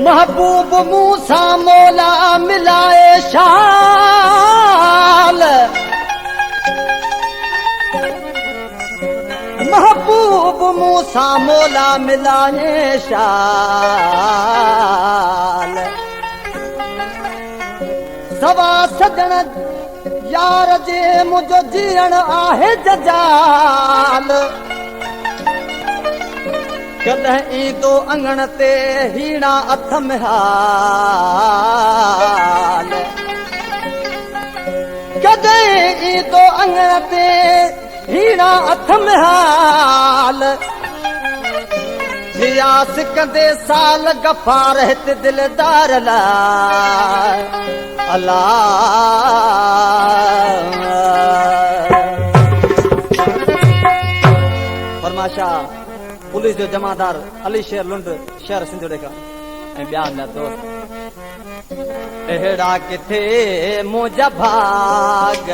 महबूब मूसा मौला मिलाए शाल, महबूब मूसा मौला मिलाए शाल। सवा सजण यार जे मुंहिंजो जीअण आहे जजाल, कॾहिं ईंदो अंगण ते हीणा अथ में हाल, कॾहिं ईंदो अंगण ते हीणा अथ में हाल। जियास कंदे साल गफ़ार हिते दिलदार लाइ अला। फरमाशा पुलिस जो जमादार अली शेर लुंड शहर सिंधुड़े खां ऐं ॿिया न दोस्त अहिड़ा किथे मुंहिंजा भाग,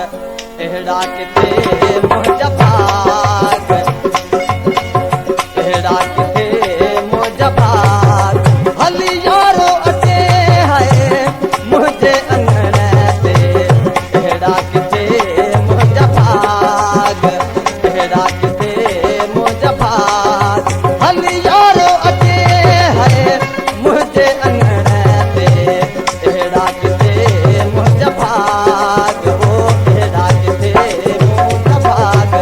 अहिड़ा किथे मुंहिंजा भाग, अहिड़ा किथे मुंहिंजा भाग। हली यारो अचे है मुंहिंजे अंगण ते, अहिड़ा किथे मुंहिंजा भाग, अहिड़ा किथे मुंहिंजा भाग। हली यारो अचे है मुंहिंजे अंगण ते, अहिड़ा किथे मुंहिंजा भाग, ओ अहिड़ा किथे मुंहिंजा भाग।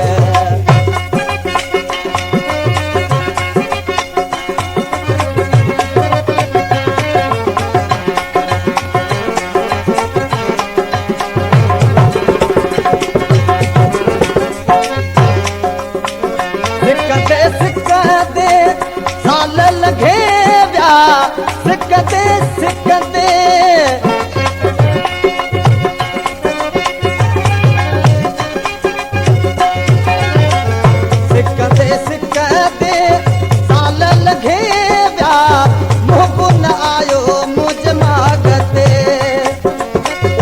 सिकंदे साल लॻे विया, सिकंदे सिकंदे सिकंदे सिकंदे साल लॻे विया, मुंहुं न आयो मुंहिंजे माग ते,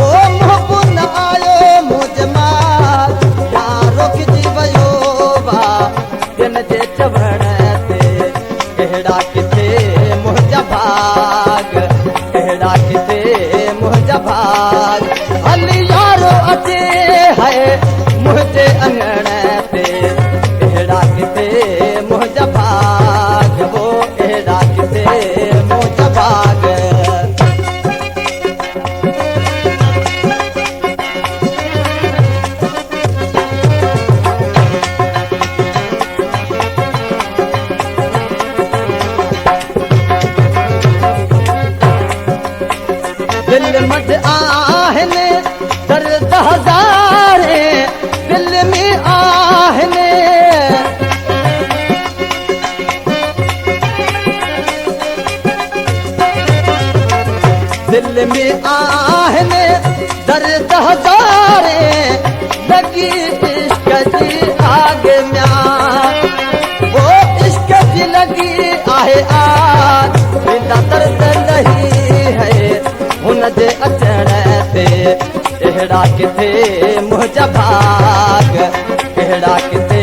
ओ मुंहुं न आयो मुंहिंजे माग। यारो किजी वियो बा दिन जे चवण ते, अहिड़ा किथे मुंहिंजा भाग, अहिड़ा किथे मुंहिंजा भाग। हली यारो अचे है मुंहिंजे अंगण ते, अहिड़ा किथे मुंहिंजा भाग, वो अहिड़ा किथे मुंहिंजा भाग। दिल मत आहने दर्द हज़ारे, दिल में आहने दिल में आहने दर्द हज़ारे। लगी इश्क जी आग म्यां, वो इश्क जी लगी आहे आग। बिना दर्द नहीं है हुन जे अचण ते, अहिड़ा किथे मुंहिंजा भाग, अहिड़ा किथे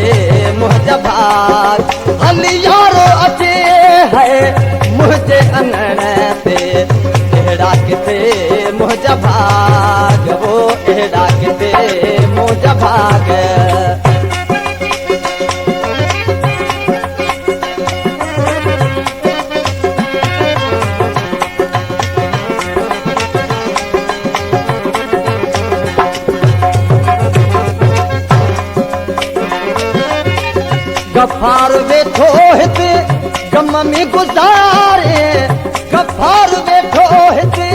मुंहिंजा भाग। हली यारो अचे है मुंहिंजे अंगण ते, अहिड़ा किथे मुंहिंजा भाग, वो अहिड़ा किथे मुंहिंजा भाग। गफ़ार वेठो हिते गम में गुज़ारे, गफ़ार वेठो हिते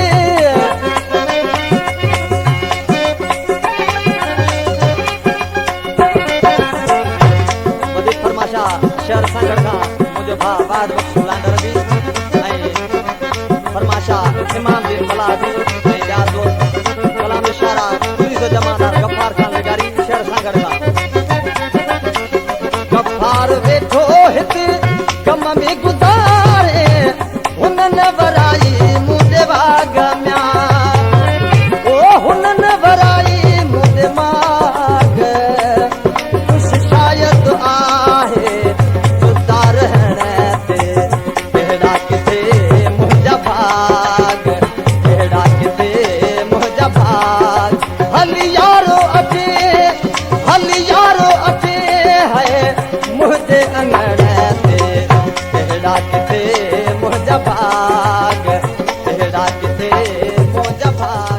वधीक फरमाशा शहर सां गॾु खां मुंहिंजो भाउ वाद बख़्श लांडर बि ऐं फरमाशा इमाम दिन मलादी ऐं ॿिया दोस्त कलाम इशारा पुलिस जो जमादार गफ़ार खान लगारी शहर सां गॾु खां। गफ़ार वेठो हिते गम में गुज़ारे, हुन न वराई मुंहिंजे बाग म्यां, ओ हुन न वराई मुंहिंजे माग। ख़ुशि शायदि आहे जुदा रहण ते, भाग अहिड़ा किथे मुंहिंजा भाग